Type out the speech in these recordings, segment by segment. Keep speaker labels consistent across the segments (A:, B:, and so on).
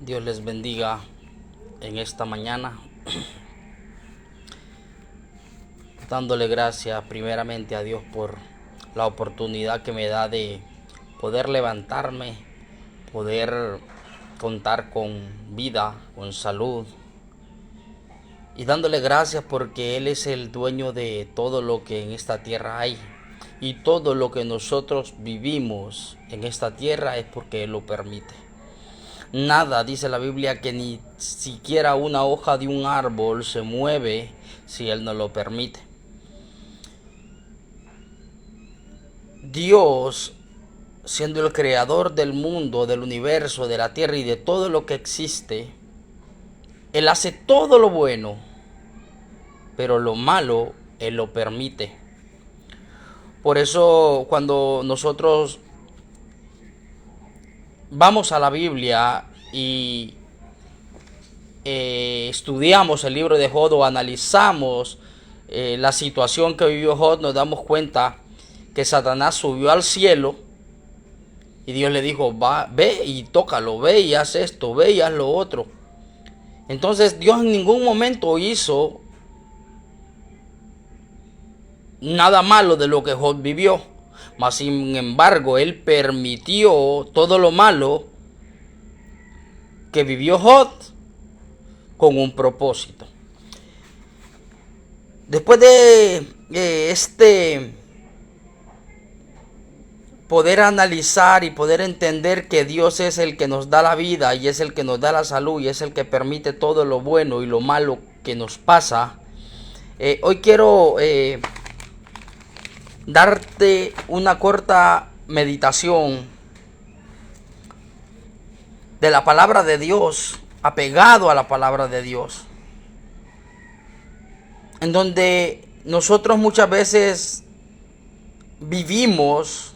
A: Dios les bendiga en esta mañana, dándole gracias primeramente a Dios por la oportunidad que me da de poder levantarme, poder contar con vida, con salud, y dándole gracias porque Él es el dueño de todo lo que en esta tierra hay, y todo lo que nosotros vivimos en esta tierra es porque Él lo permite. Nada, dice la Biblia, que ni siquiera una hoja de un árbol se mueve si Él no lo permite. Dios, siendo el creador del mundo, del universo, de la tierra y de todo lo que existe, Él hace todo lo bueno, pero lo malo Él lo permite. Por eso cuando nosotros vamos a la Biblia y estudiamos el libro de Job o analizamos la situación que vivió Job, nos damos cuenta que Satanás subió al cielo y Dios le dijo, ve y tócalo, ve y haz esto, ve y haz lo otro. Entonces Dios en ningún momento hizo nada malo de lo que Job vivió, mas sin embargo Él permitió todo lo malo que vivió Job con un propósito. Después de poder analizar y poder entender que Dios es el que nos da la vida y es el que nos da la salud y es el que permite todo lo bueno y lo malo que nos pasa, hoy quiero darte una corta meditación de la palabra de Dios, apegado a la palabra de Dios, en donde nosotros muchas veces vivimos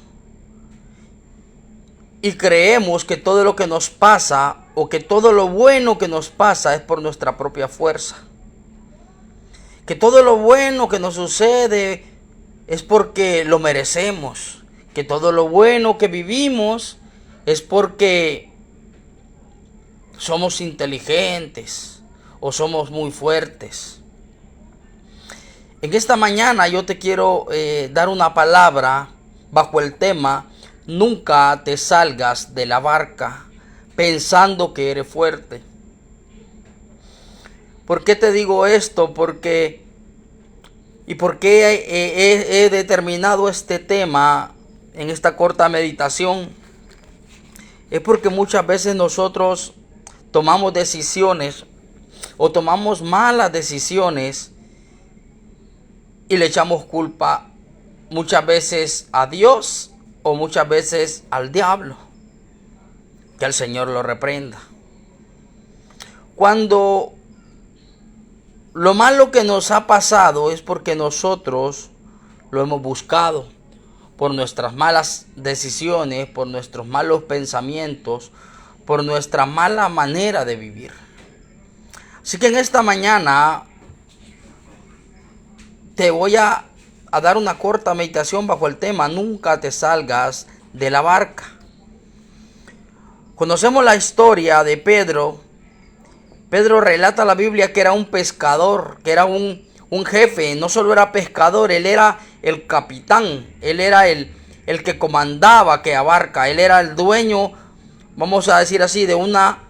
A: y creemos que todo lo que nos pasa o que todo lo bueno que nos pasa es por nuestra propia fuerza. Que todo lo bueno que nos sucede es porque lo merecemos. Que todo lo bueno que vivimos es porque somos inteligentes o somos muy fuertes. En esta mañana yo te quiero dar una palabra bajo el tema: nunca te salgas de la barca pensando que eres fuerte. ¿Por qué te digo esto? ¿Por qué he determinado este tema en esta corta meditación? Es porque muchas veces nosotros tomamos decisiones o tomamos malas decisiones y le echamos culpa muchas veces a Dios o muchas veces al diablo. Que el Señor lo reprenda. Cuando lo malo que nos ha pasado es porque nosotros lo hemos buscado por nuestras malas decisiones, por nuestros malos pensamientos, por nuestra mala manera de vivir. Así que en esta mañana te voy a dar una corta meditación bajo el tema: nunca te salgas de la barca. Conocemos la historia de Pedro. Pedro relata la Biblia que era un pescador, que era un jefe. No solo era pescador, él era el capitán, él era el que comandaba aquella barca, él era el dueño, vamos a decir así, de una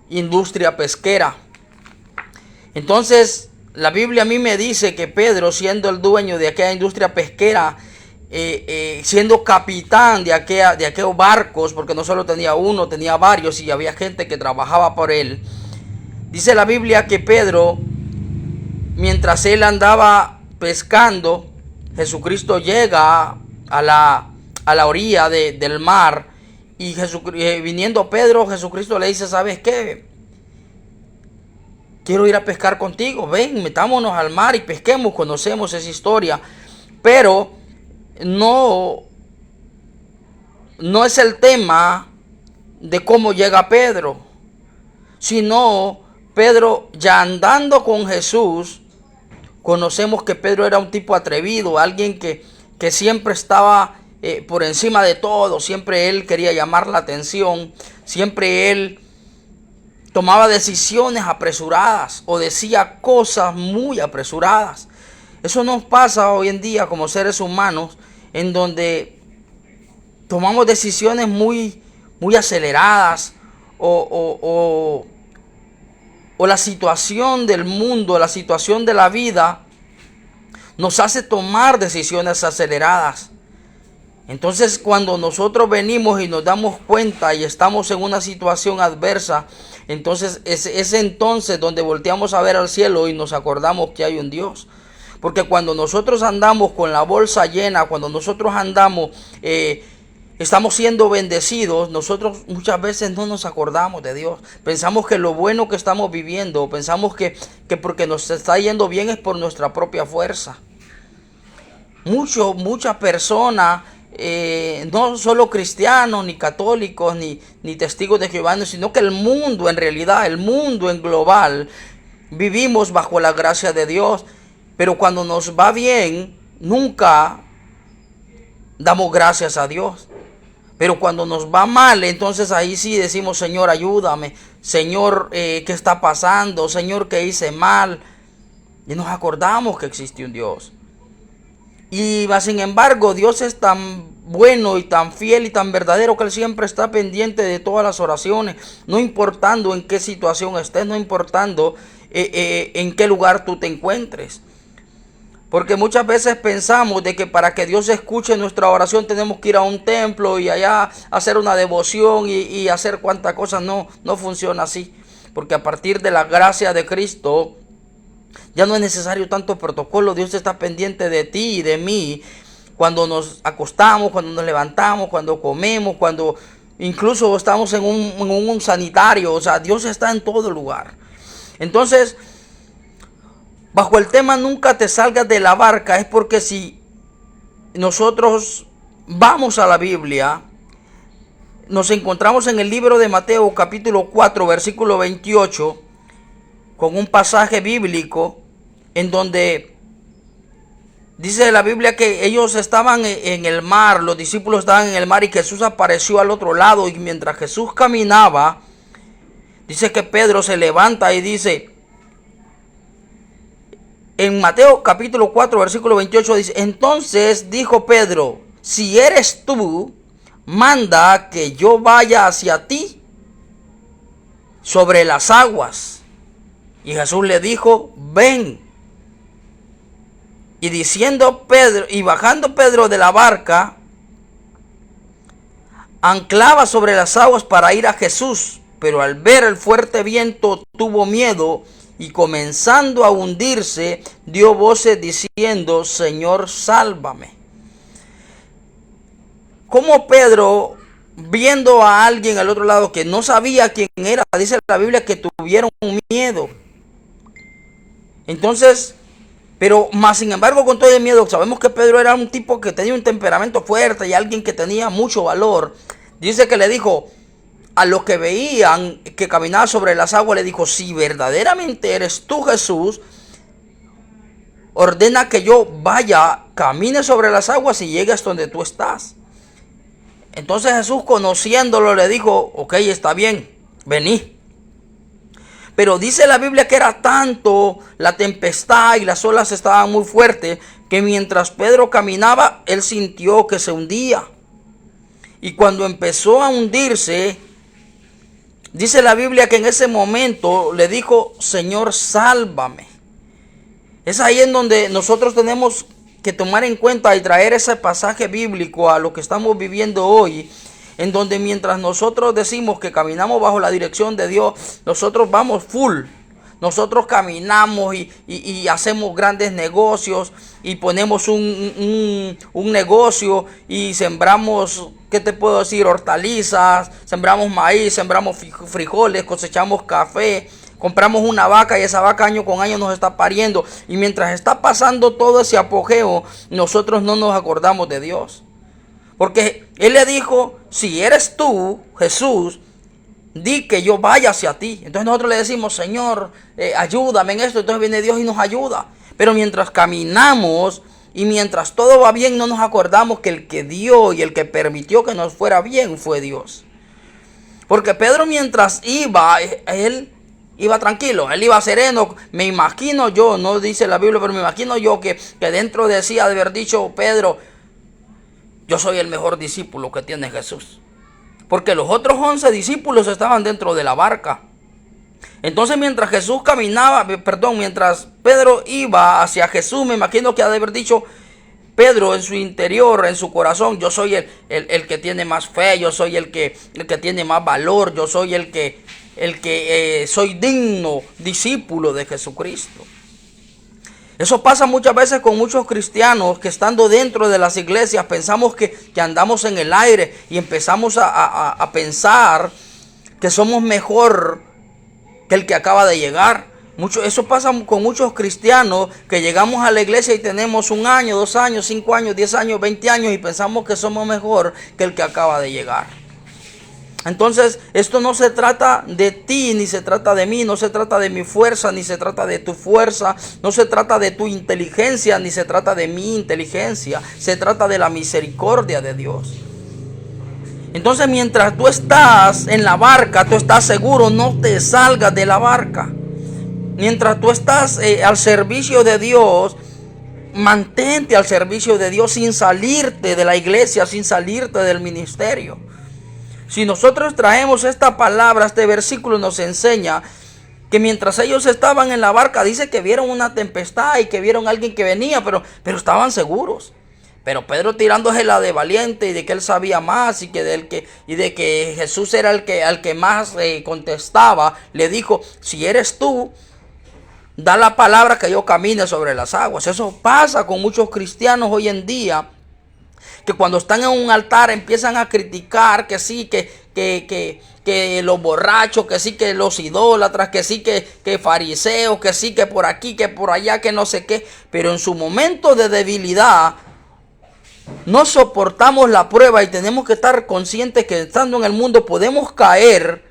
A: industria pesquera. Entonces la Biblia a mí me dice que Pedro, siendo el dueño de aquella industria pesquera, siendo capitán de aquellos barcos, porque no solo tenía uno, tenía varios y había gente que trabajaba por él. Dice la Biblia que Pedro, mientras él andaba pescando, Jesucristo llega a la orilla del mar y viniendo Pedro, Jesucristo le dice: ¿sabes qué? Quiero ir a pescar contigo, ven, metámonos al mar y pesquemos. Conocemos esa historia, pero no es el tema de cómo llega Pedro, sino Pedro ya andando con Jesús. Conocemos que Pedro era un tipo atrevido, alguien que siempre estaba por encima de todo, siempre él quería llamar la atención, siempre él tomaba decisiones apresuradas o decía cosas muy apresuradas. Eso nos pasa hoy en día como seres humanos, en donde tomamos decisiones muy aceleradas o la situación del mundo, la situación de la vida nos hace tomar decisiones aceleradas. Entonces, cuando nosotros venimos y nos damos cuenta y estamos en una situación adversa, entonces es entonces donde volteamos a ver al cielo y nos acordamos que hay un Dios. Porque cuando nosotros andamos con la bolsa llena, cuando nosotros andamos, estamos siendo bendecidos, nosotros muchas veces no nos acordamos de Dios. Pensamos que lo bueno que estamos viviendo, pensamos que porque nos está yendo bien es por nuestra propia fuerza. Muchas personas, no solo cristianos, ni católicos, ni testigos de Jehová, sino que el mundo en realidad, el mundo en global, vivimos bajo la gracia de Dios. Pero cuando nos va bien, nunca damos gracias a Dios. Pero cuando nos va mal, entonces ahí sí decimos, Señor, ayúdame. Señor, ¿qué está pasando? Señor, ¿qué hice mal? Y nos acordamos que existe un Dios. Y sin embargo, Dios es tan bueno y tan fiel y tan verdadero que Él siempre está pendiente de todas las oraciones. No importando en qué situación estés, no importando en qué lugar tú te encuentres. Porque muchas veces pensamos de que para que Dios escuche nuestra oración tenemos que ir a un templo y allá hacer una devoción y hacer cuantas cosas. No funciona así. Porque a partir de la gracia de Cristo ya no es necesario tanto protocolo. Dios está pendiente de ti y de mí cuando nos acostamos, cuando nos levantamos, cuando comemos, cuando incluso estamos en un sanitario. O sea, Dios está en todo lugar. Entonces, bajo el tema nunca te salgas de la barca, es porque si nosotros vamos a la Biblia, nos encontramos en el libro de Mateo capítulo 4 versículo 28 con un pasaje bíblico en donde dice la Biblia que ellos estaban en el mar, los discípulos estaban en el mar y Jesús apareció al otro lado, y mientras Jesús caminaba, dice que Pedro se levanta y dice, en Mateo capítulo 4 versículo 28 dice, entonces dijo Pedro, si eres tú, manda que yo vaya hacia ti sobre las aguas. Y Jesús le dijo, ven. Y diciendo Pedro, y bajando Pedro de la barca, anclaba sobre las aguas para ir a Jesús, pero al ver el fuerte viento tuvo miedo y comenzando a hundirse, dio voces diciendo, Señor, sálvame. Como Pedro, viendo a alguien al otro lado que no sabía quién era, dice la Biblia que tuvieron miedo. Entonces, pero más sin embargo con todo el miedo, sabemos que Pedro era un tipo que tenía un temperamento fuerte y alguien que tenía mucho valor. Dice que le dijo a los que veían que caminaba sobre las aguas, le dijo, si verdaderamente eres tú, Jesús, ordena que yo vaya, camine sobre las aguas y llegue hasta donde tú estás. Entonces Jesús, conociéndolo, le dijo, ok, está bien, vení. Pero dice la Biblia que era tanto la tempestad y las olas estaban muy fuertes que mientras Pedro caminaba, él sintió que se hundía. Y cuando empezó a hundirse, dice la Biblia que en ese momento le dijo, Señor, sálvame. Es ahí en donde nosotros tenemos que tomar en cuenta y traer ese pasaje bíblico a lo que estamos viviendo hoy, en donde mientras nosotros decimos que caminamos bajo la dirección de Dios, nosotros vamos full. Nosotros caminamos y hacemos grandes negocios y ponemos un negocio y sembramos, ¿qué te puedo decir? Hortalizas, sembramos maíz, sembramos frijoles, cosechamos café, compramos una vaca y esa vaca año con año nos está pariendo. Y mientras está pasando todo ese apogeo, nosotros no nos acordamos de Dios. Porque Él le dijo, si eres tú, Jesús, di que yo vaya hacia ti. Entonces nosotros le decimos, Señor, ayúdame en esto. Entonces viene Dios y nos ayuda. Pero mientras caminamos y mientras todo va bien, no nos acordamos que el que dio y el que permitió que nos fuera bien fue Dios. Porque Pedro mientras iba, él iba tranquilo, él iba sereno. Me imagino yo, no dice la Biblia, pero me imagino yo que dentro de sí ha de haber dicho Pedro: yo soy el mejor discípulo que tiene Jesús. Porque los otros 11 discípulos estaban dentro de la barca. Entonces mientras mientras Pedro iba hacia Jesús, me imagino que ha de haber dicho Pedro en su interior, en su corazón: yo soy el que tiene más fe, yo soy el que tiene más valor, yo soy el que soy digno discípulo de Jesucristo. Eso pasa muchas veces con muchos cristianos que estando dentro de las iglesias pensamos que andamos en el aire y empezamos a pensar que somos mejor que el que acaba de llegar. Eso pasa con muchos cristianos que llegamos a la iglesia y tenemos 1 año, 2 años, 5 años, 10 años, 20 años y pensamos que somos mejor que el que acaba de llegar. Entonces, esto no se trata de ti, ni se trata de mí, no se trata de mi fuerza, ni se trata de tu fuerza, no se trata de tu inteligencia, ni se trata de mi inteligencia, se trata de la misericordia de Dios. Entonces, mientras tú estás en la barca, tú estás seguro, no te salgas de la barca. Mientras tú estás al servicio de Dios, mantente al servicio de Dios sin salirte de la iglesia, sin salirte del ministerio. Si nosotros traemos esta palabra, este versículo nos enseña que mientras ellos estaban en la barca, dice que vieron una tempestad y que vieron a alguien que venía, pero estaban seguros. Pero Pedro, tirándose la de valiente y de que él sabía más y de que Jesús era al que más contestaba, le dijo: si eres tú, da la palabra que yo camine sobre las aguas. Eso pasa con muchos cristianos hoy en día, que cuando están en un altar empiezan a criticar que sí, que los borrachos, que sí, que los idólatras, que sí, que fariseos, que sí, que por aquí, que por allá, que no sé qué. Pero en su momento de debilidad no soportamos la prueba y tenemos que estar conscientes que estando en el mundo podemos caer.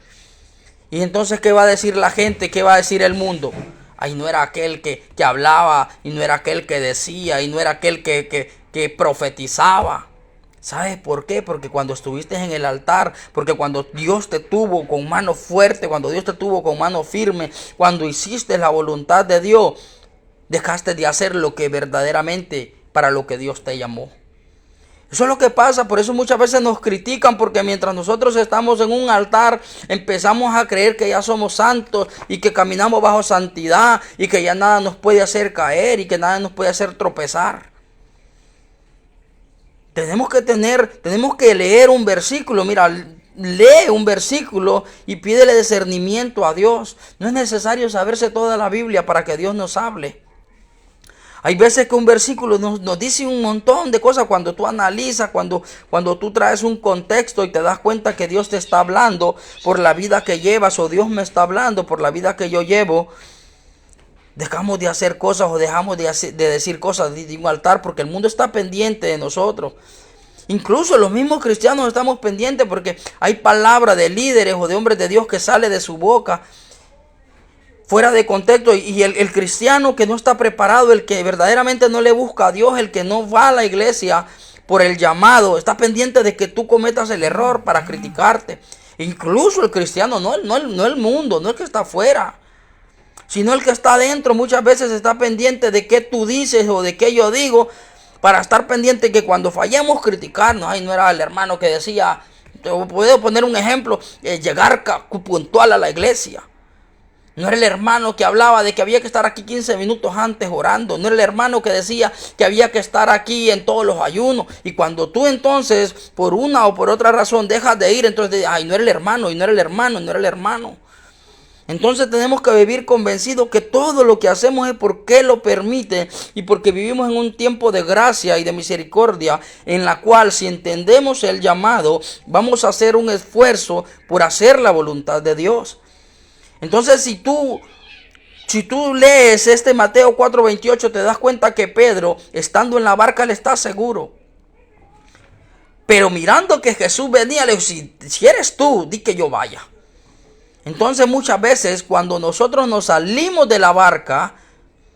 A: Y entonces, ¿qué va a decir la gente? ¿Qué va a decir el mundo? Ay, no era aquel que hablaba, y no era aquel que decía, y no era aquel que profetizaba. ¿Sabes por qué? Porque cuando estuviste en el altar, porque cuando Dios te tuvo con mano fuerte, cuando Dios te tuvo con mano firme, cuando hiciste la voluntad de Dios, dejaste de hacer lo que verdaderamente para lo que Dios te llamó. Eso es lo que pasa, por eso muchas veces nos critican, porque mientras nosotros estamos en un altar, empezamos a creer que ya somos santos y que caminamos bajo santidad y que ya nada nos puede hacer caer y que nada nos puede hacer tropezar. Tenemos que leer un versículo. Mira, lee un versículo y pídele discernimiento a Dios. No es necesario saberse toda la Biblia para que Dios nos hable. Hay veces que un versículo nos dice un montón de cosas cuando tú analizas, cuando tú traes un contexto y te das cuenta que Dios te está hablando por la vida que llevas, o Dios me está hablando por la vida que yo llevo. Dejamos de hacer cosas o dejamos de decir cosas de un altar porque el mundo está pendiente de nosotros. Incluso los mismos cristianos estamos pendientes porque hay palabras de líderes o de hombres de Dios que sale de su boca fuera de contexto, y el cristiano que no está preparado, el que verdaderamente no le busca a Dios, el que no va a la iglesia por el llamado, está pendiente de que tú cometas el error para criticarte. Incluso el cristiano, no el mundo, no el que está afuera, sino el que está adentro, muchas veces está pendiente de qué tú dices o de qué yo digo, para estar pendiente que cuando fallemos criticarnos. Ay, no era el hermano que decía, te puedo poner un ejemplo, llegar puntual a la iglesia. No era el hermano que hablaba de que había que estar aquí 15 minutos antes orando. No era el hermano que decía que había que estar aquí en todos los ayunos. Y cuando tú entonces, por una o por otra razón, dejas de ir, entonces, ay, no era el hermano, y no era el hermano, no era el hermano. Entonces tenemos que vivir convencidos que todo lo que hacemos es porque lo permite y porque vivimos en un tiempo de gracia y de misericordia, en la cual, si entendemos el llamado, vamos a hacer un esfuerzo por hacer la voluntad de Dios. Entonces, si tú lees este Mateo 4:28, te das cuenta que Pedro, estando en la barca, él está seguro. Pero mirando que Jesús venía, le dijo: si eres tú, di que yo vaya. Entonces, muchas veces cuando nosotros nos salimos de la barca,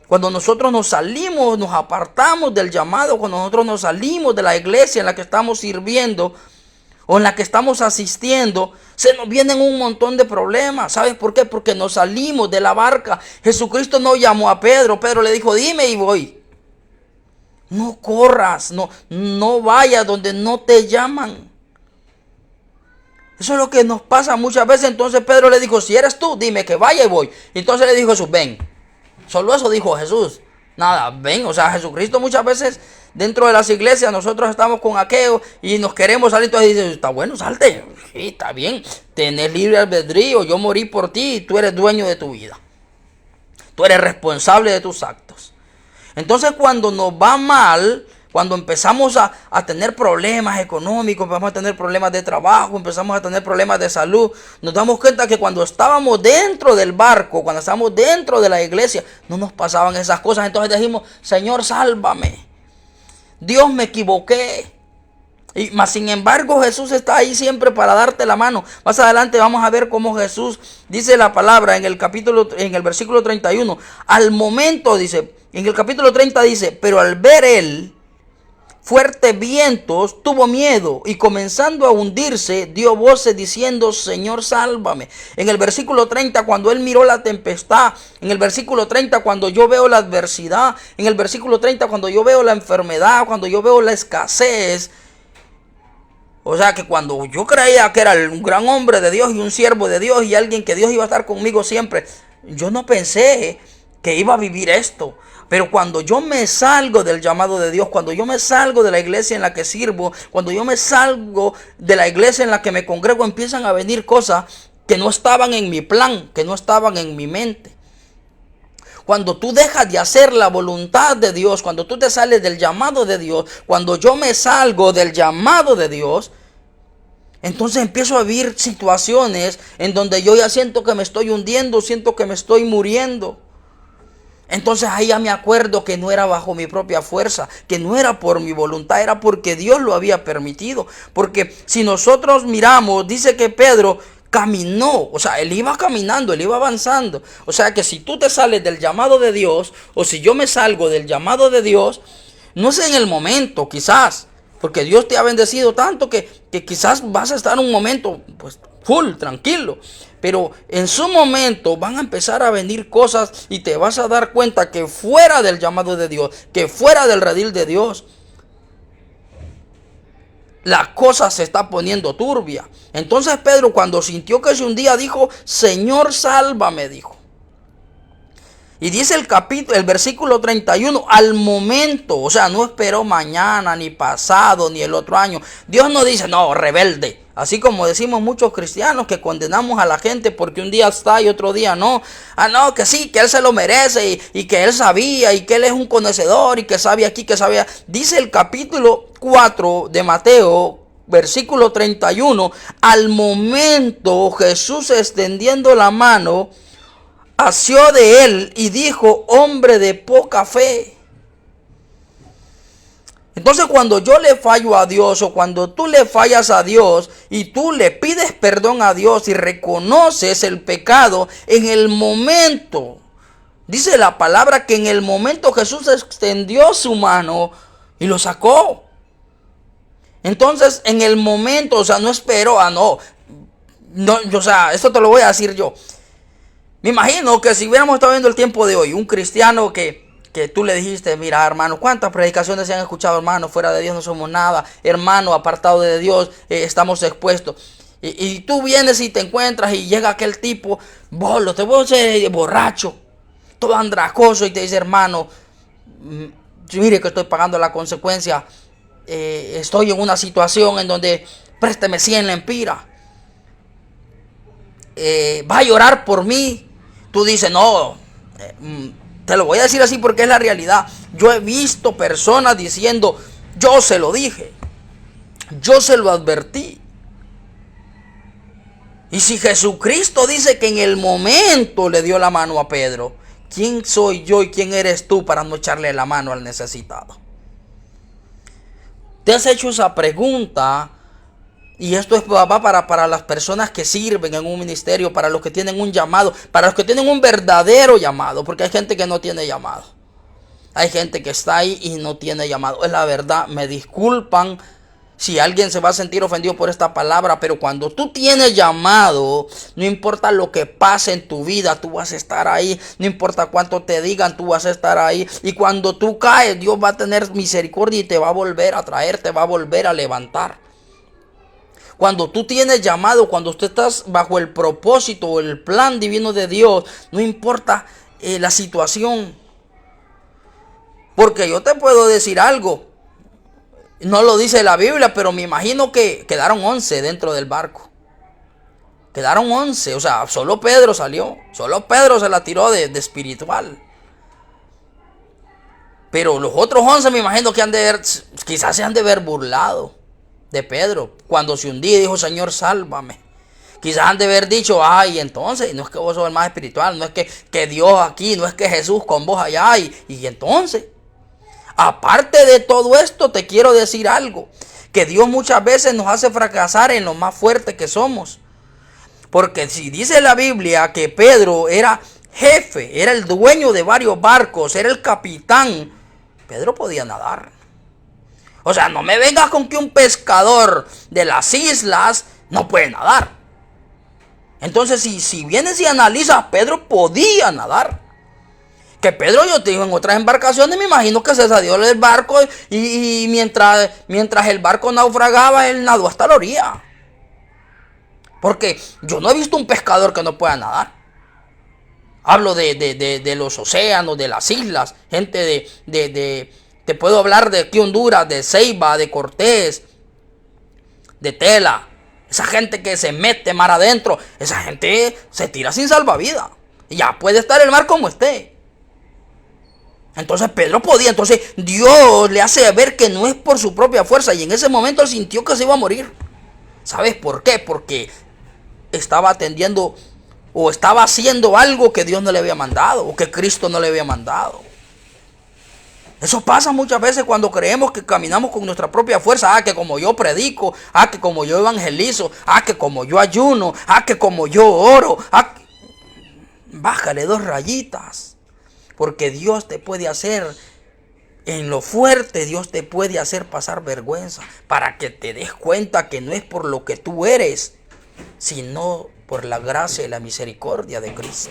A: cuando nosotros nos apartamos del llamado, cuando nosotros nos salimos de la iglesia en la que estamos sirviendo, o en la que estamos asistiendo, se nos vienen un montón de problemas. ¿Sabes por qué? Porque nos salimos de la barca. Jesucristo no llamó a Pedro. Pedro le dijo, dime y voy. No corras, no vayas donde no te llaman. Eso es lo que nos pasa muchas veces. Entonces Pedro le dijo, si eres tú, dime que vaya y voy. Entonces le dijo Jesús, ven. Solo eso dijo Jesús. Nada, ven. O sea, Jesucristo muchas veces dentro de las iglesias nosotros estamos con aquello y nos queremos salir. Entonces dice, está bueno, salte. Sí, está bien. Tenés libre albedrío. Yo morí por ti y tú eres dueño de tu vida. Tú eres responsable de tus actos. Entonces cuando nos va mal, cuando empezamos a tener problemas económicos, empezamos a tener problemas de trabajo, empezamos a tener problemas de salud, nos damos cuenta que cuando estábamos dentro del barco, cuando estábamos dentro de la iglesia, no nos pasaban esas cosas. Entonces decimos, Señor, sálvame. Dios, me equivoqué. Mas sin embargo Jesús está ahí siempre para darte la mano. Más adelante vamos a ver cómo Jesús dice la palabra en el versículo 31. Al momento dice, en el capítulo 30 dice, pero al ver él fuertes vientos, tuvo miedo y comenzando a hundirse, dio voces diciendo, Señor, sálvame. En el versículo 30, cuando él miró la tempestad, en el versículo 30, cuando yo veo la adversidad, en el versículo 30, cuando yo veo la enfermedad, cuando yo veo la escasez. O sea que cuando yo creía que era un gran hombre de Dios y un siervo de Dios y alguien que Dios iba a estar conmigo siempre, yo no pensé que iba a vivir esto. Pero cuando yo me salgo del llamado de Dios, cuando yo me salgo de la iglesia en la que sirvo, cuando yo me salgo de la iglesia en la que me congrego, empiezan a venir cosas que no estaban en mi plan, que no estaban en mi mente. Cuando tú dejas de hacer la voluntad de Dios, cuando tú te sales del llamado de Dios, cuando yo me salgo del llamado de Dios, entonces empiezo a vivir situaciones en donde yo ya siento que me estoy hundiendo, siento que me estoy muriendo. Entonces ahí ya me acuerdo que no era bajo mi propia fuerza, que no era por mi voluntad, era porque Dios lo había permitido. Porque si nosotros miramos, dice que Pedro caminó, o sea, él iba caminando, él iba avanzando. O sea que si tú te sales del llamado de Dios, o si yo me salgo del llamado de Dios, no sé en el momento, quizás, porque Dios te ha bendecido tanto que quizás vas a estar un momento, pues, full, tranquilo. Pero en su momento van a empezar a venir cosas y te vas a dar cuenta que fuera del llamado de Dios, que fuera del redil de Dios, la cosa se está poniendo turbia. Entonces Pedro, cuando sintió que se hundía, dijo, Señor, sálvame, dijo. Y dice el versículo 31, al momento, o sea, no esperó mañana, ni pasado, ni el otro año. Dios no dice, no, rebelde. Así como decimos muchos cristianos que condenamos a la gente porque un día está y otro día no. Ah, no, que sí, que él se lo merece y que él sabía y que él es un conocedor y que sabe aquí, que sabía. Dice el capítulo 4 de Mateo, versículo 31, al momento Jesús extendiendo la mano, asió de él y dijo, hombre de poca fe. Entonces cuando yo le fallo a Dios o cuando tú le fallas a Dios y tú le pides perdón a Dios y reconoces el pecado, en el momento, dice la palabra que en el momento Jesús extendió su mano y lo sacó. Entonces en el momento, o sea, no esperó, no, o sea, esto te lo voy a decir yo. Me imagino que si hubiéramos estado viendo el tiempo de hoy, un cristiano que tú le dijiste, mira hermano, ¿cuántas predicaciones se han escuchado, hermano? Fuera de Dios no somos nada, hermano, apartado de Dios, estamos expuestos. Y tú vienes y te encuentras y llega aquel tipo, bolo, te voy a hacer borracho, todo andrajoso y te dice, hermano, mire que estoy pagando la consecuencia, estoy en una situación en donde présteme 100 lempiras, va a llorar por mí. Tú dices, no, te lo voy a decir así porque es la realidad. Yo he visto personas diciendo, yo se lo dije, yo se lo advertí. Y si Jesucristo dice que en el momento le dio la mano a Pedro, ¿quién soy yo y quién eres tú para no echarle la mano al necesitado? ¿Te has hecho esa pregunta? Y esto va para las personas que sirven en un ministerio, para los que tienen un llamado, para los que tienen un verdadero llamado, porque hay gente que no tiene llamado. Hay gente que está ahí y no tiene llamado. Es la verdad, me disculpan, Si alguien se va a sentir ofendido por esta palabra, pero cuando tú tienes llamado, no importa lo que pase en tu vida, tú vas a estar ahí. No importa cuánto te digan, tú vas a estar ahí. Y cuando tú caes, Dios va a tener misericordia y te va a volver a traer, te va a volver a levantar. Cuando tú tienes llamado, cuando tú estás bajo el propósito o el plan divino de Dios, no importa la situación. Porque yo te puedo decir algo. No lo dice la Biblia, pero me imagino que quedaron 11 dentro del barco. Quedaron 11, o sea, solo Pedro salió. Solo Pedro se la tiró de espiritual. Pero los otros 11 me imagino que quizás se han de ver burlado de Pedro. Cuando se hundía y dijo, Señor, sálvame. Quizás han de haber dicho, ay, entonces, no es que vos sos el más espiritual, no es que Dios aquí, no es que Jesús con vos allá. Y entonces, aparte de todo esto, te quiero decir algo. Que Dios muchas veces nos hace fracasar en lo más fuerte que somos. Porque si dice la Biblia que Pedro era jefe, era el dueño de varios barcos, era el capitán, Pedro podía nadar. O sea, no me vengas con que un pescador de las islas no puede nadar. Entonces, si vienes y analizas, Pedro podía nadar. Que Pedro, yo te digo, en otras embarcaciones me imagino que se salió del barco y mientras el barco naufragaba, él nadó hasta la orilla. Porque yo no he visto un pescador que no pueda nadar. Hablo de los océanos, de las islas, gente te puedo hablar de aquí Honduras, de Ceiba, de Cortés, de Tela. Esa gente que se mete mar adentro, esa gente se tira sin salvavidas. Y ya puede estar el mar como esté. Entonces Pedro podía, entonces Dios le hace ver que no es por su propia fuerza. Y en ese momento él sintió que se iba a morir. ¿Sabes por qué? Porque estaba atendiendo o estaba haciendo algo que Dios no le había mandado o que Cristo no le había mandado. Eso pasa muchas veces cuando creemos que caminamos con nuestra propia fuerza. Que como yo predico, que como yo evangelizo, que como yo ayuno, que como yo oro. Bájale 2 rayitas. Porque Dios te puede hacer, en lo fuerte, Dios te puede hacer pasar vergüenza. Para que te des cuenta que no es por lo que tú eres, sino por la gracia y la misericordia de Cristo.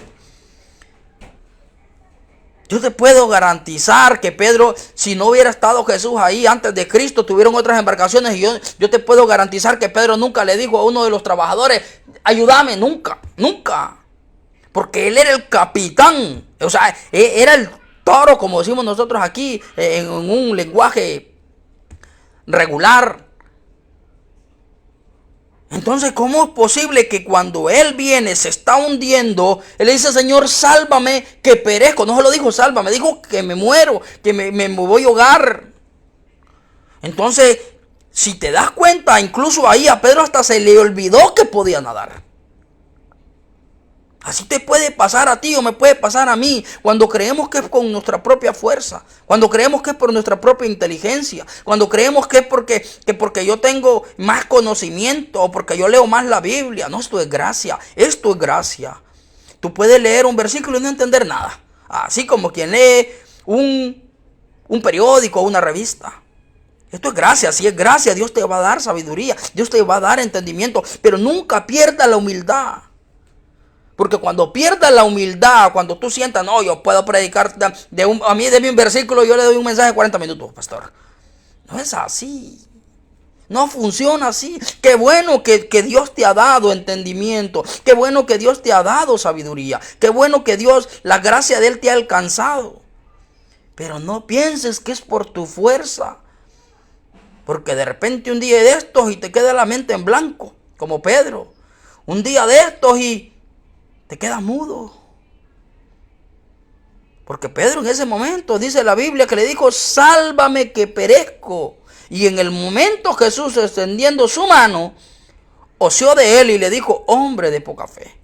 A: Yo te puedo garantizar que Pedro, si no hubiera estado Jesús ahí antes de Cristo, tuvieron otras embarcaciones. Y yo te puedo garantizar que Pedro nunca le dijo a uno de los trabajadores, ayúdame, nunca. Porque él era el capitán. O sea, era el toro, como decimos nosotros aquí, en un lenguaje regular. Entonces, ¿cómo es posible que cuando él viene, se está hundiendo, él le dice, Señor, sálvame, que perezco? No se lo dijo, sálvame, dijo que me muero, que me voy a ahogar. Entonces, si te das cuenta, incluso ahí a Pedro hasta se le olvidó que podía nadar. Así te puede pasar a ti o me puede pasar a mí cuando creemos que es con nuestra propia fuerza, cuando creemos que es por nuestra propia inteligencia, cuando creemos que es porque yo tengo más conocimiento o porque yo leo más la Biblia. No, esto es gracia. Tú puedes leer un versículo y no entender nada, así como quien lee un periódico o una revista. Esto es gracia, si es gracia, Dios te va a dar sabiduría, Dios te va a dar entendimiento, pero nunca pierdas la humildad. Porque cuando pierdas la humildad, cuando tú sientas, no, yo puedo predicar a mí de un versículo, yo le doy un mensaje de 40 minutos, pastor. No es así. No funciona así. Qué bueno que Dios te ha dado entendimiento. Qué bueno que Dios te ha dado sabiduría. Qué bueno que Dios, la gracia de Él te ha alcanzado. Pero no pienses que es por tu fuerza. Porque de repente un día de estos y te queda la mente en blanco, como Pedro. Un día de estos y te quedas mudo. Porque Pedro en ese momento dice la Biblia que le dijo, sálvame que perezco. Y en el momento Jesús, extendiendo su mano, osió de él y le dijo, hombre de poca fe.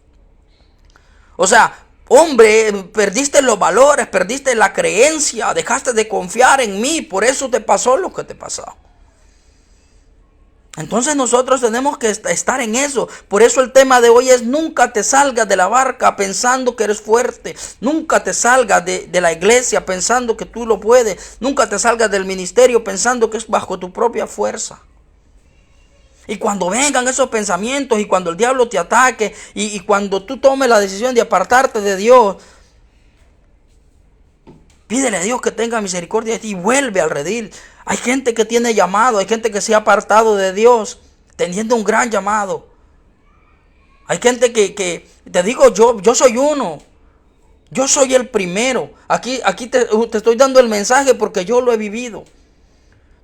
A: O sea, hombre, perdiste los valores, perdiste la creencia, dejaste de confiar en mí, por eso te pasó lo que te pasó. Entonces nosotros tenemos que estar en eso. Por eso el tema de hoy es nunca te salgas de la barca pensando que eres fuerte. Nunca te salgas de la iglesia pensando que tú lo puedes. Nunca te salgas del ministerio pensando que es bajo tu propia fuerza. Y cuando vengan esos pensamientos y cuando el diablo te ataque y cuando tú tomes la decisión de apartarte de Dios, pídele a Dios que tenga misericordia de ti y vuelve al redil. Hay gente que tiene llamado, hay gente que se ha apartado de Dios teniendo un gran llamado. Hay gente que te digo, yo soy uno. Yo soy el primero. Aquí te estoy dando el mensaje porque yo lo he vivido.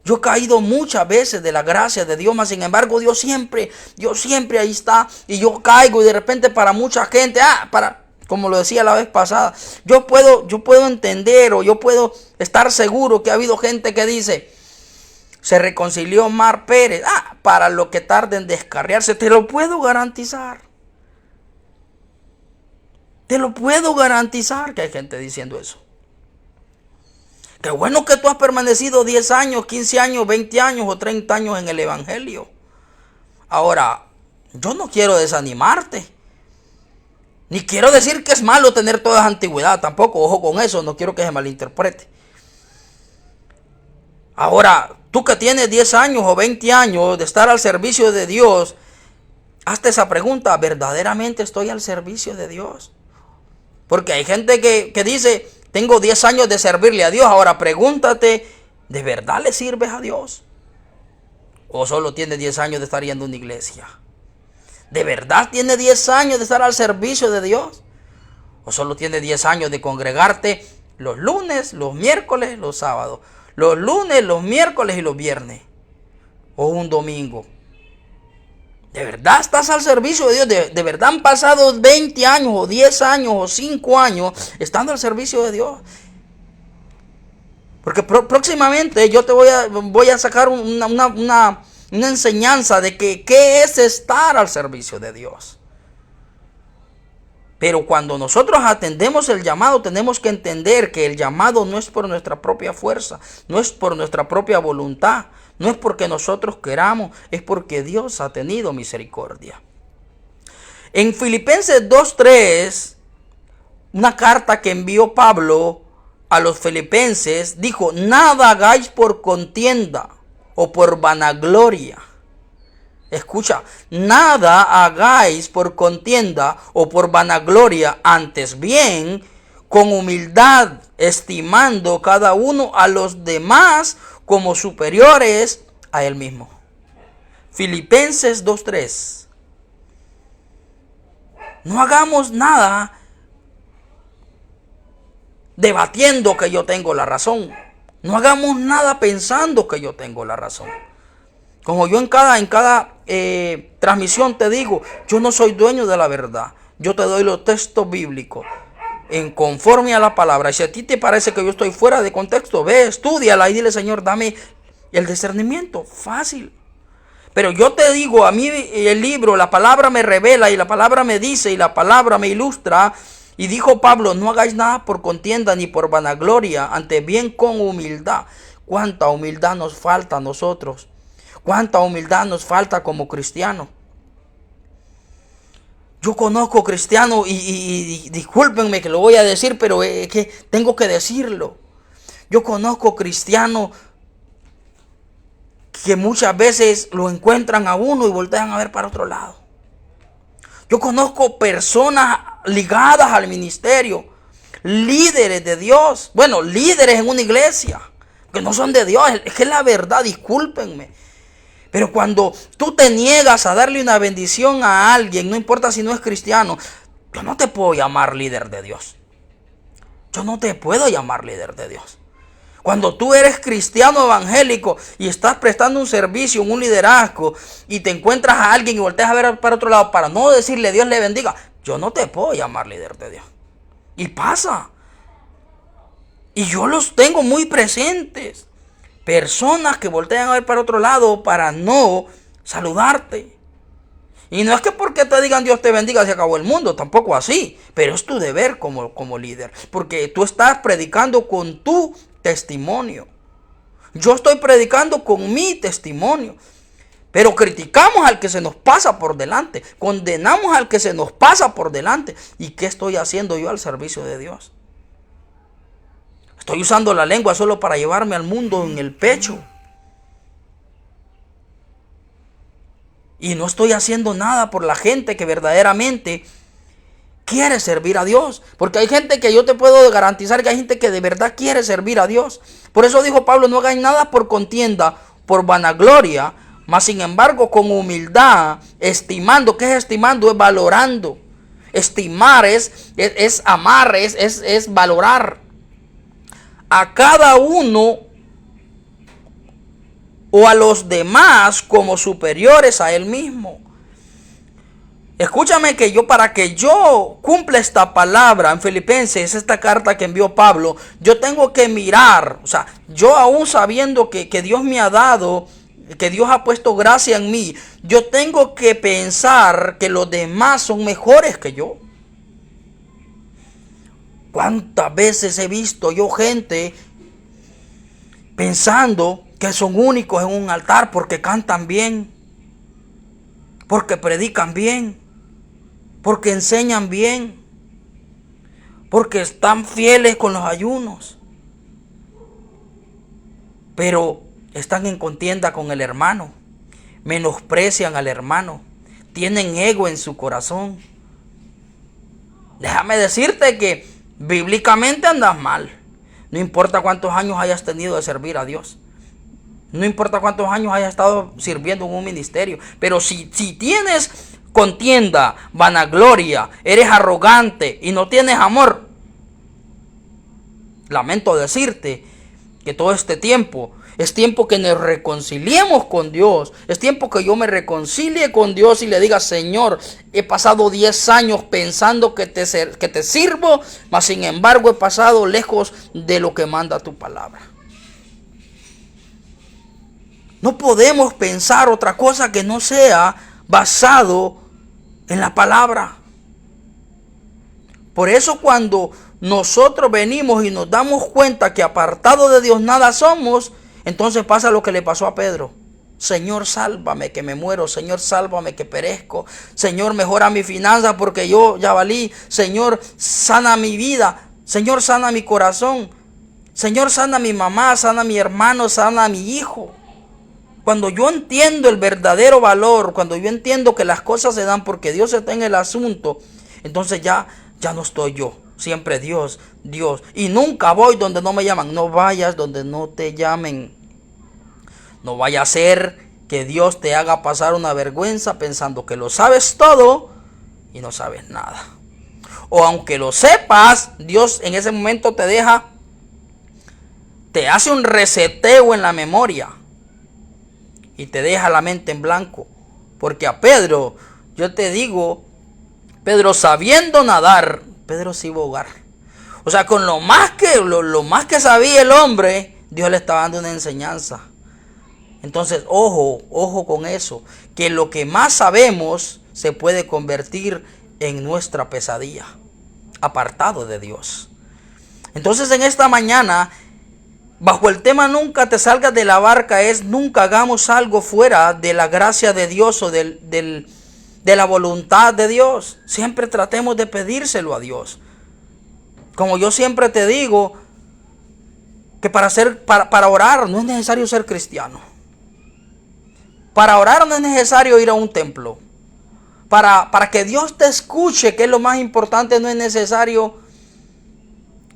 A: Yo he caído muchas veces de la gracia de Dios, mas sin embargo Dios siempre ahí está. Y yo caigo y de repente para mucha gente, como lo decía la vez pasada, yo puedo entender o yo puedo estar seguro que ha habido gente que dice, se reconcilió Mar Pérez, para lo que tarde en descarriarse, te lo puedo garantizar. Te lo puedo garantizar que hay gente diciendo eso. Qué bueno que tú has permanecido 10 años, 15 años, 20 años o 30 años en el Evangelio. Ahora, yo no quiero desanimarte. Ni quiero decir que es malo tener toda antigüedad. Tampoco, ojo con eso, no quiero que se malinterprete. Ahora, tú que tienes 10 años o 20 años de estar al servicio de Dios, hazte esa pregunta, ¿verdaderamente estoy al servicio de Dios? Porque hay gente que dice, tengo 10 años de servirle a Dios. Ahora pregúntate, ¿de verdad le sirves a Dios? ¿O solo tienes 10 años de estar yendo a una iglesia? ¿De verdad tienes 10 años de estar al servicio de Dios? ¿O solo tienes 10 años de congregarte los lunes, los miércoles, los sábados? Los lunes, los miércoles y los viernes. O un domingo. ¿De verdad estás al servicio de Dios? ¿De verdad han pasado 20 años o 10 años o 5 años estando al servicio de Dios? Porque próximamente yo te voy a sacar una enseñanza de que qué es estar al servicio de Dios. Pero cuando nosotros atendemos el llamado, tenemos que entender que el llamado no es por nuestra propia fuerza, no es por nuestra propia voluntad, no es porque nosotros queramos, es porque Dios ha tenido misericordia. En Filipenses 2:3, una carta que envió Pablo a los filipenses, dijo, nada hagáis por contienda o por vanagloria. Escucha, nada hagáis por contienda o por vanagloria, antes bien, con humildad, estimando cada uno a los demás como superiores a él mismo. Filipenses 2:3. No hagamos nada debatiendo que yo tengo la razón. No hagamos nada pensando que yo tengo la razón. Como yo en cada transmisión te digo, yo no soy dueño de la verdad. Yo te doy los textos bíblicos en conforme a la palabra. Y si a ti te parece que yo estoy fuera de contexto, ve, estúdiala y dile, Señor, dame el discernimiento. Fácil. Pero yo te digo, a mí el libro, la palabra me revela y la palabra me dice y la palabra me ilustra. Y dijo Pablo, no hagáis nada por contienda ni por vanagloria, antes bien con humildad. ¿Cuánta humildad nos falta a nosotros? ¿Cuánta humildad nos falta como cristianos? Yo conozco cristianos y discúlpenme que lo voy a decir, pero es que tengo que decirlo. Yo conozco cristianos que muchas veces lo encuentran a uno y voltean a ver para otro lado. Yo conozco personas ligadas al ministerio, líderes de Dios, bueno, líderes en una iglesia, que no son de Dios, es que es la verdad, discúlpenme. Pero cuando tú te niegas a darle una bendición a alguien, no importa si no es cristiano, yo no te puedo llamar líder de Dios. Yo no te puedo llamar líder de Dios. Cuando tú eres cristiano evangélico y estás prestando un servicio, un liderazgo, y te encuentras a alguien y volteas a ver para otro lado para no decirle Dios le bendiga, yo no te puedo llamar líder de Dios. Y pasa. Y yo los tengo muy presentes. Personas que voltean a ver para otro lado para no saludarte. Y no es que porque te digan Dios te bendiga se acabó el mundo, tampoco así. Pero es tu deber como líder. Porque tú estás predicando con tu testimonio. Yo estoy predicando con mi testimonio. Pero criticamos al que se nos pasa por delante. Condenamos al que se nos pasa por delante. ¿Y qué estoy haciendo yo al servicio de Dios? Estoy usando la lengua solo para llevarme al mundo en el pecho. Y no estoy haciendo nada por la gente que verdaderamente quiere servir a Dios. Porque hay gente que yo te puedo garantizar que hay gente que de verdad quiere servir a Dios. Por eso dijo Pablo, no hagáis nada por contienda, por vanagloria, mas sin embargo con humildad, estimando. ¿Qué es estimando? Es valorando. Estimar es amar, es valorar a cada uno o a los demás como superiores a él mismo. Escúchame que para que yo cumpla esta palabra en Filipenses, esta carta que envió Pablo, yo tengo que mirar, o sea, yo aún sabiendo que Dios me ha dado, que Dios ha puesto gracia en mí, yo tengo que pensar que los demás son mejores que yo. ¿Cuántas veces he visto yo gente pensando que son únicos en un altar porque cantan bien, porque predican bien, porque enseñan bien, porque están fieles con los ayunos, pero están en contienda con el hermano, menosprecian al hermano, tienen ego en su corazón? Déjame decirte que bíblicamente andas mal. No importa cuántos años hayas tenido de servir a Dios, no importa cuántos años hayas estado sirviendo en un ministerio, pero si tienes contienda, vanagloria, eres arrogante y no tienes amor, lamento decirte que todo este tiempo es tiempo que nos reconciliemos con Dios. Es tiempo que yo me reconcilie con Dios y le diga: Señor, he pasado 10 años pensando que te sirvo, mas sin embargo he pasado lejos de lo que manda tu palabra. No podemos pensar otra cosa que no sea basado en la palabra. Por eso cuando nosotros venimos y nos damos cuenta que apartado de Dios nada somos, entonces pasa lo que le pasó a Pedro. Señor, sálvame que me muero. Señor, sálvame que perezco. Señor, mejora mi finanza porque yo ya valí. Señor, sana mi vida. Señor, sana mi corazón. Señor, sana a mi mamá, sana a mi hermano, sana a mi hijo. Cuando yo entiendo el verdadero valor, cuando yo entiendo que las cosas se dan porque Dios está en el asunto, entonces ya no estoy yo. Siempre Dios. Y nunca voy donde no me llaman. No vayas donde no te llamen. No vaya a ser que Dios te haga pasar una vergüenza pensando que lo sabes todo y no sabes nada. O aunque lo sepas, Dios en ese momento te hace un reseteo en la memoria y te deja la mente en blanco. Porque a Pedro, yo te digo, Pedro sabiendo nadar, Pedro se iba a ahogar. O sea, con lo más que sabía el hombre, Dios le estaba dando una enseñanza. Entonces, ojo con eso, que lo que más sabemos se puede convertir en nuestra pesadilla, apartado de Dios. Entonces, en esta mañana, bajo el tema nunca te salgas de la barca, nunca hagamos algo fuera de la gracia de Dios o de la voluntad de Dios. Siempre tratemos de pedírselo a Dios. Como yo siempre te digo, que para orar no es necesario ser cristiano. Para orar no es necesario ir a un templo. Para que Dios te escuche, que es lo más importante, no es necesario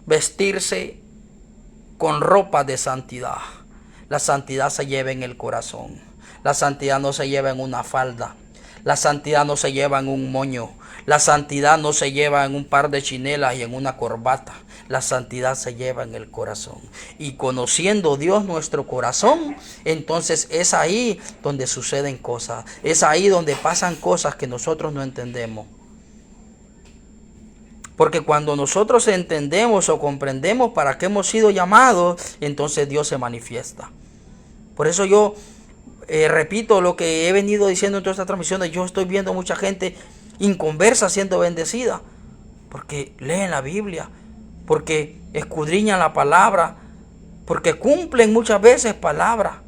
A: vestirse con ropa de santidad. La santidad se lleva en el corazón. La santidad no se lleva en una falda. La santidad no se lleva en un moño. La santidad no se lleva en un par de chinelas y en una corbata. La santidad se lleva en el corazón. Y conociendo Dios nuestro corazón, entonces es ahí donde suceden cosas. Es ahí donde pasan cosas que nosotros no entendemos. Porque cuando nosotros entendemos o comprendemos para qué hemos sido llamados, entonces Dios se manifiesta. Por eso yo repito lo que he venido diciendo en todas estas transmisiones. Yo estoy viendo mucha gente inconversa siendo bendecida, porque leen la Biblia, porque escudriñan la palabra, porque cumplen muchas veces palabra,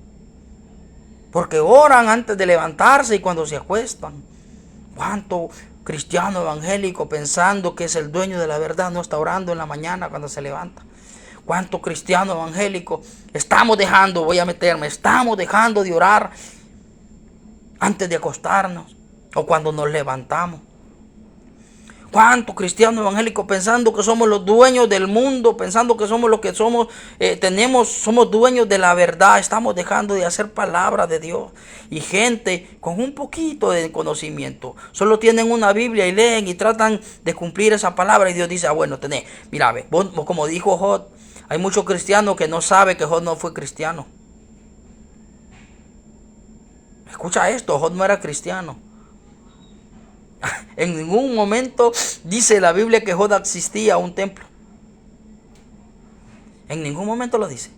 A: porque oran antes de levantarse y cuando se acuestan. ¿Cuánto cristiano evangélico pensando que es el dueño de la verdad no está orando en la mañana cuando se levanta? ¿Cuánto cristiano evangélico estamos dejando de orar antes de acostarnos o cuando nos levantamos. ¿Cuántos cristianos evangélicos pensando que somos los dueños del mundo, pensando que somos lo que somos, somos dueños de la verdad? Estamos dejando de hacer palabra de Dios. Y gente con un poquito de conocimiento, solo tienen una Biblia y leen y tratan de cumplir esa palabra. Y Dios dice, bueno, tenés, mira, vos, como dijo Job, hay muchos cristianos que no saben que Job no fue cristiano. Escucha esto, Job no era cristiano. En ningún momento dice la Biblia que Job asistía a un templo. En ningún momento lo dice.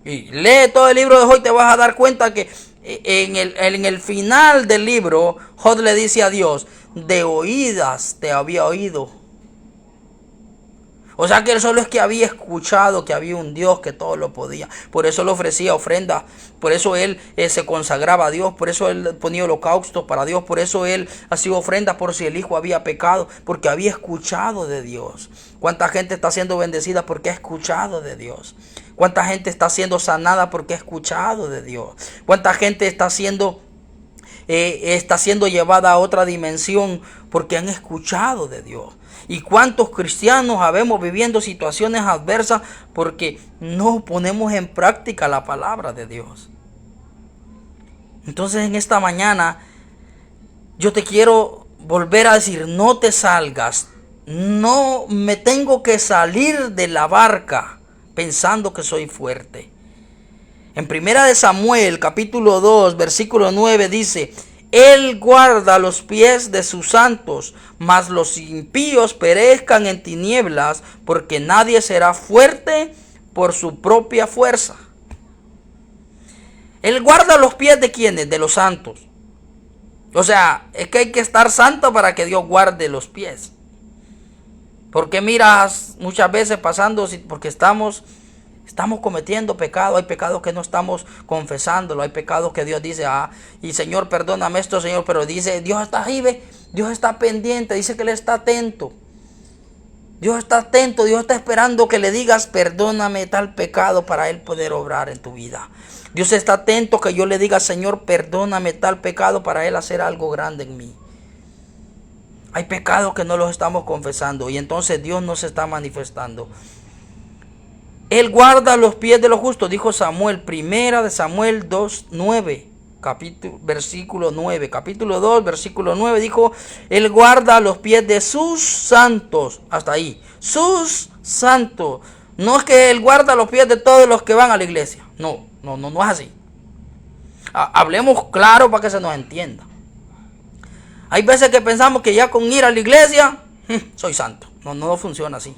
A: Y lee todo el libro de Job y te vas a dar cuenta que en el final del libro, Job le dice a Dios, de oídas te había oído. O sea que él solo es que había escuchado que había un Dios que todo lo podía. Por eso le ofrecía ofrenda. Por eso él se consagraba a Dios. Por eso él ponía holocaustos para Dios. Por eso él hacía ofrenda por si el hijo había pecado. Porque había escuchado de Dios. ¿Cuánta gente está siendo bendecida porque ha escuchado de Dios? ¿Cuánta gente está siendo sanada porque ha escuchado de Dios? ¿Cuánta gente está siendo llevada a otra dimensión porque han escuchado de Dios? ¿Y cuántos cristianos habemos viviendo situaciones adversas porque no ponemos en práctica la palabra de Dios? Entonces en esta mañana yo te quiero volver a decir, no te salgas. No me tengo que salir de la barca pensando que soy fuerte. En 1 Samuel capítulo 2 versículo 9 dice, Él guarda los pies de sus santos, mas los impíos perezcan en tinieblas, porque nadie será fuerte por su propia fuerza. Él guarda los pies de ¿quiénes? De los santos. O sea, es que hay que estar santo para que Dios guarde los pies. Porque miras muchas veces pasando, porque estamos cometiendo pecado, hay pecados que no estamos confesándolo, hay pecados que Dios dice, y Señor, perdóname esto, Señor, pero dice, Dios está ahí, Dios está pendiente, dice que Él está atento. Dios está atento, Dios está esperando que le digas, perdóname tal pecado para Él poder obrar en tu vida. Dios está atento que yo le diga, Señor, perdóname tal pecado para Él hacer algo grande en mí. Hay pecados que no los estamos confesando y entonces Dios no se está manifestando. Él guarda los pies de los justos, dijo Samuel, 1 Samuel 2:9, versículo 9, capítulo 2, versículo 9, dijo, Él guarda los pies de sus santos, hasta ahí, sus santos. No es que Él guarda los pies de todos los que van a la iglesia, no es así. Hablemos claro para que se nos entienda. Hay veces que pensamos que ya con ir a la iglesia, soy santo, no funciona así.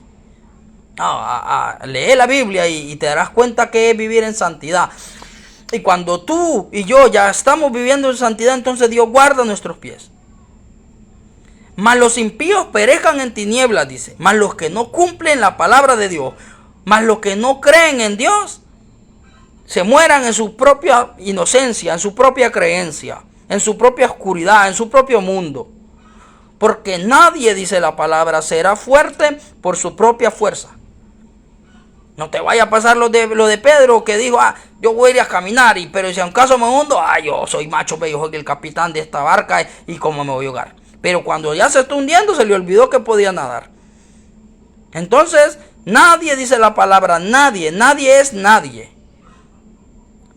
A: Lee la Biblia y te darás cuenta que es vivir en santidad. Y cuando tú y yo ya estamos viviendo en santidad, entonces Dios guarda nuestros pies. Mas los impíos perezcan en tinieblas, dice. Mas los que no cumplen la palabra de Dios, mas los que no creen en Dios, se mueran en su propia inocencia, en su propia creencia, en su propia oscuridad, en su propio mundo. Porque nadie, dice la palabra, será fuerte por su propia fuerza. No te vaya a pasar lo de Pedro, que dijo, yo voy a ir a caminar, pero si en caso me hundo, yo soy macho, yo soy el capitán de esta barca y cómo me voy a ahogar. Pero cuando ya se está hundiendo, se le olvidó que podía nadar. Entonces, nadie, dice la palabra, nadie es nadie.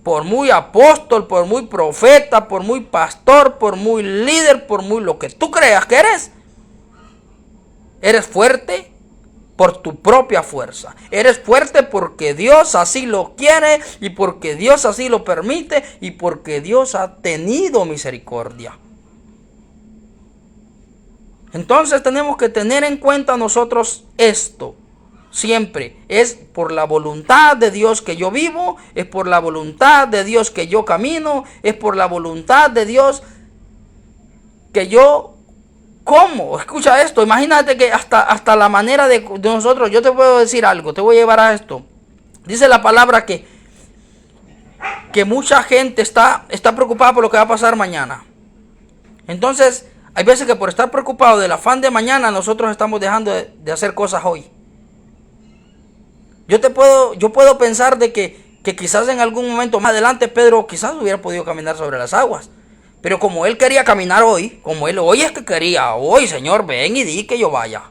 A: Por muy apóstol, por muy profeta, por muy pastor, por muy líder, por muy lo que tú creas que eres. Eres fuerte por tu propia fuerza. Eres fuerte porque Dios así lo quiere y porque Dios así lo permite y porque Dios ha tenido misericordia. Entonces tenemos que tener en cuenta nosotros esto. Siempre es por la voluntad de Dios que yo vivo, es por la voluntad de Dios que yo camino, es por la voluntad de Dios que yo como. Escucha esto, imagínate que hasta la manera de nosotros, yo te puedo decir algo, te voy a llevar a esto. Dice la palabra que mucha gente está preocupada por lo que va a pasar mañana. Entonces, hay veces que por estar preocupados del afán de mañana, nosotros estamos dejando de hacer cosas hoy. Yo puedo pensar de que quizás en algún momento más adelante Pedro quizás hubiera podido caminar sobre las aguas. Pero como él quería caminar hoy, como él hoy es que quería, hoy Señor, ven y di que yo vaya.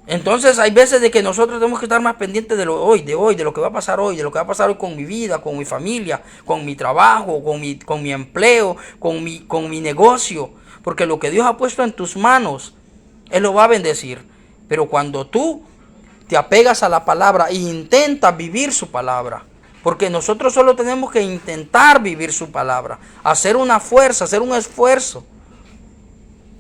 A: Entonces hay veces de que nosotros tenemos que estar más pendientes de lo de hoy, de lo que va a pasar hoy, de lo que va a pasar hoy con mi vida, con mi familia, con mi trabajo, con mi empleo, con mi negocio. Porque lo que Dios ha puesto en tus manos, Él lo va a bendecir. Pero cuando tú te apegas a la palabra e intentas vivir su palabra, porque nosotros solo tenemos que intentar vivir su palabra, hacer una fuerza, hacer un esfuerzo,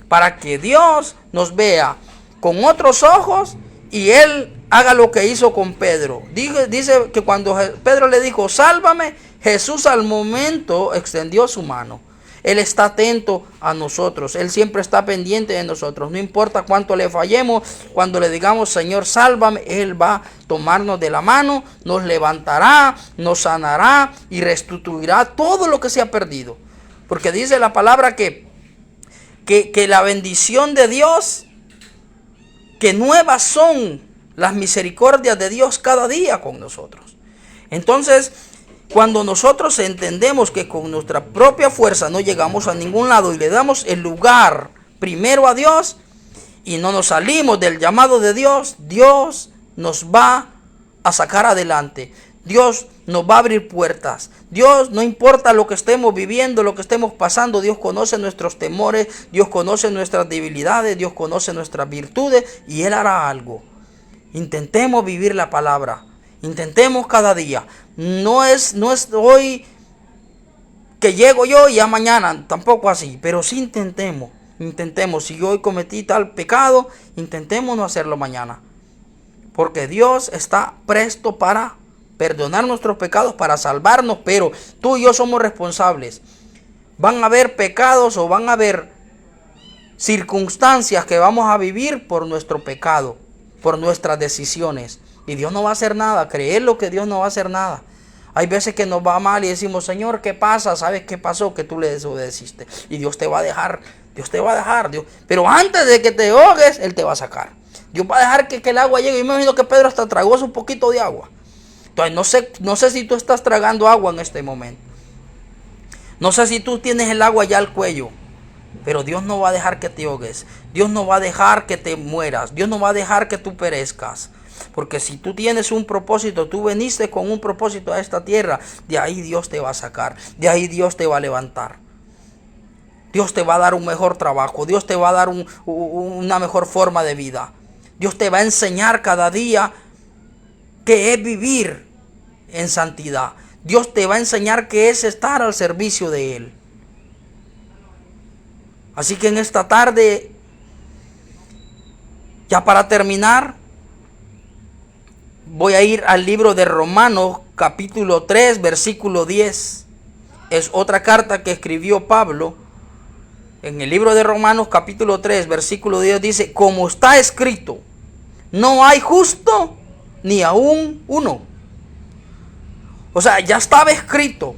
A: para que Dios nos vea con otros ojos y Él haga lo que hizo con Pedro. Dice que cuando Pedro le dijo, sálvame, Jesús al momento extendió su mano. Él está atento a nosotros, Él siempre está pendiente de nosotros. No importa cuánto le fallemos, cuando le digamos, Señor, sálvame, Él va a tomarnos de la mano, nos levantará, nos sanará y restituirá todo lo que se ha perdido. Porque dice la palabra que la bendición de Dios, que nuevas son las misericordias de Dios cada día con nosotros. Entonces, cuando nosotros entendemos que con nuestra propia fuerza no llegamos a ningún lado y le damos el lugar primero a Dios y no nos salimos del llamado de Dios, Dios nos va a sacar adelante. Dios nos va a abrir puertas. Dios, no importa lo que estemos viviendo, lo que estemos pasando, Dios conoce nuestros temores, Dios conoce nuestras debilidades, Dios conoce nuestras virtudes y Él hará algo. Intentemos vivir la palabra. Intentemos cada día. No es hoy que llego yo y ya mañana, tampoco así, pero sí intentemos. Si hoy cometí tal pecado, intentemos no hacerlo mañana. Porque Dios está presto para perdonar nuestros pecados, para salvarnos, pero tú y yo somos responsables. Van a haber pecados o van a haber circunstancias que vamos a vivir por nuestro pecado, por nuestras decisiones. Y Dios no va a hacer nada, creerlo que Dios no va a hacer nada. Hay veces que nos va mal y decimos, Señor, ¿qué pasa? ¿Sabes qué pasó? Que tú le desobedeciste. Y Dios te va a dejar, Dios. Pero antes de que te ahogues, Él te va a sacar. Dios va a dejar que el agua llegue. Yo me imagino que Pedro hasta tragó un poquito de agua. Entonces no sé si tú estás tragando agua en este momento. No sé si tú tienes el agua ya al cuello. Pero Dios no va a dejar que te ahogues. Dios no va a dejar que te mueras. Dios no va a dejar que tú perezcas. Porque si tú tienes un propósito, tú veniste con un propósito a esta tierra, de ahí Dios te va a sacar. De ahí Dios te va a levantar. Dios te va a dar un mejor trabajo. Dios te va a dar una mejor forma de vida. Dios te va a enseñar cada día qué es vivir en santidad. Dios te va a enseñar qué es estar al servicio de Él. Así que en esta tarde, ya para terminar, voy a ir al libro de Romanos, capítulo 3, versículo 10. Es otra carta que escribió Pablo. En el libro de Romanos, capítulo 3, versículo 10 dice, como está escrito, no hay justo ni aún uno. O sea, ya estaba escrito.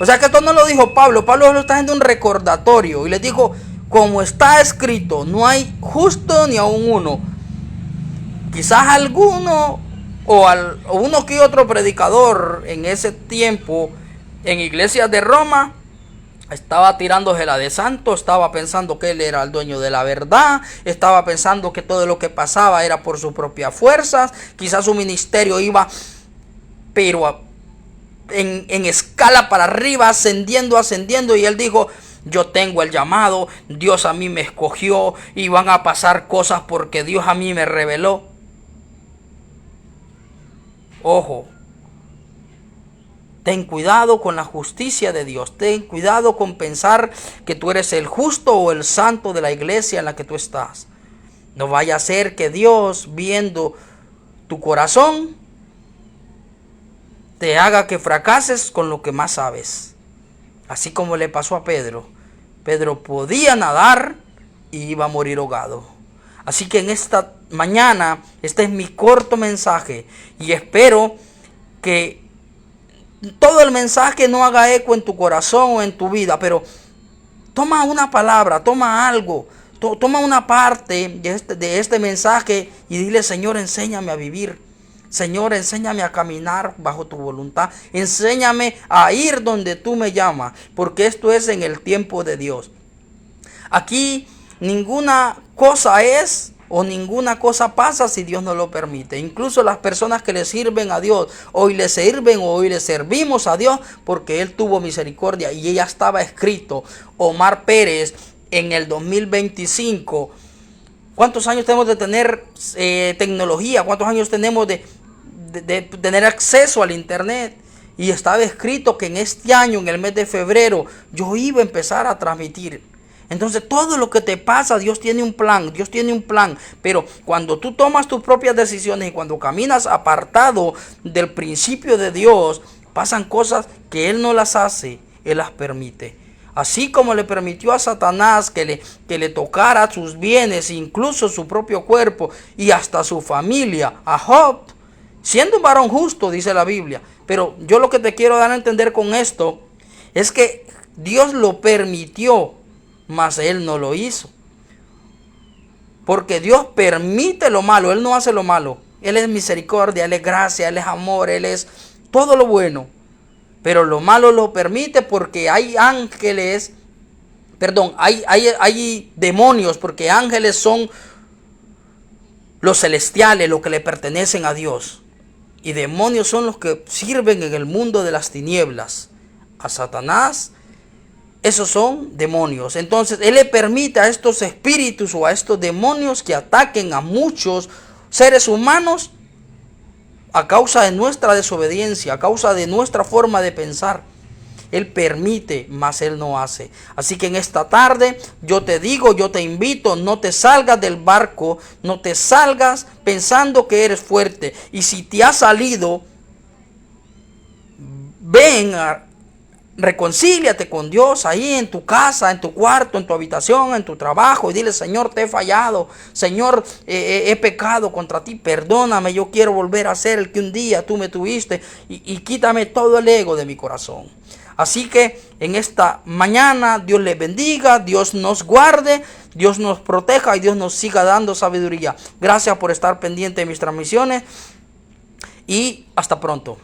A: O sea que esto no lo dijo Pablo. Pablo lo está haciendo un recordatorio. Y les dijo, como está escrito, no hay justo ni aún uno. Quizás alguno o uno que otro predicador en ese tiempo en iglesias de Roma estaba tirándosela de santo, estaba pensando que él era el dueño de la verdad, estaba pensando que todo lo que pasaba era por sus propias fuerzas, quizás su ministerio iba pero en escala para arriba, ascendiendo, y él dijo, yo tengo el llamado, Dios a mí me escogió y van a pasar cosas porque Dios a mí me reveló. Ojo, ten cuidado con la justicia de Dios, ten cuidado con pensar que tú eres el justo o el santo de la iglesia en la que tú estás. No vaya a ser que Dios, viendo tu corazón, te haga que fracases con lo que más sabes. Así como le pasó a Pedro. Pedro podía nadar y iba a morir ahogado. Así que en esta mañana, este es mi corto mensaje. Y espero que todo el mensaje no haga eco en tu corazón o en tu vida. Pero toma una palabra, toma algo. Toma una parte de este mensaje y dile, Señor, enséñame a vivir. Señor, enséñame a caminar bajo tu voluntad. Enséñame a ir donde tú me llamas, porque esto es en el tiempo de Dios. Aquí ninguna cosa es o ninguna cosa pasa si Dios no lo permite. Incluso las personas que le sirven a Dios, hoy le sirven o hoy le servimos a Dios porque Él tuvo misericordia y ya estaba escrito. Omar Pérez en el 2025. ¿Cuántos años tenemos de tener tecnología? ¿Cuántos años tenemos de tener acceso al internet? Y estaba escrito que en este año, en el mes de febrero, yo iba a empezar a transmitir. Entonces todo lo que te pasa, Dios tiene un plan, Dios tiene un plan. Pero cuando tú tomas tus propias decisiones y cuando caminas apartado del principio de Dios, pasan cosas que Él no las hace, Él las permite. Así como le permitió a Satanás que le tocara sus bienes, incluso su propio cuerpo y hasta su familia, a Job, siendo un varón justo, dice la Biblia. Pero yo lo que te quiero dar a entender con esto es que Dios lo permitió, mas Él no lo hizo. Porque Dios permite lo malo, Él no hace lo malo. Él es misericordia, Él es gracia, Él es amor, Él es todo lo bueno. Pero lo malo lo permite porque hay ángeles, hay demonios, porque ángeles son los celestiales, los que le pertenecen a Dios. Y demonios son los que sirven en el mundo de las tinieblas. A Satanás, esos son demonios. Entonces, Él le permite a estos espíritus o a estos demonios que ataquen a muchos seres humanos a causa de nuestra desobediencia, a causa de nuestra forma de pensar. Él permite, mas Él no hace. Así que en esta tarde yo te digo, yo te invito, no te salgas del barco, no te salgas pensando que eres fuerte. Y si te has salido, ven a reconcíliate con Dios ahí en tu casa, en tu cuarto, en tu habitación, en tu trabajo y dile: Señor, te he fallado, Señor, he pecado contra ti, perdóname, yo quiero volver a ser el que un día tú me tuviste y quítame todo el ego de mi corazón. Así que en esta mañana Dios les bendiga, Dios nos guarde, Dios nos proteja y Dios nos siga dando sabiduría. Gracias por estar pendiente de mis transmisiones y hasta pronto.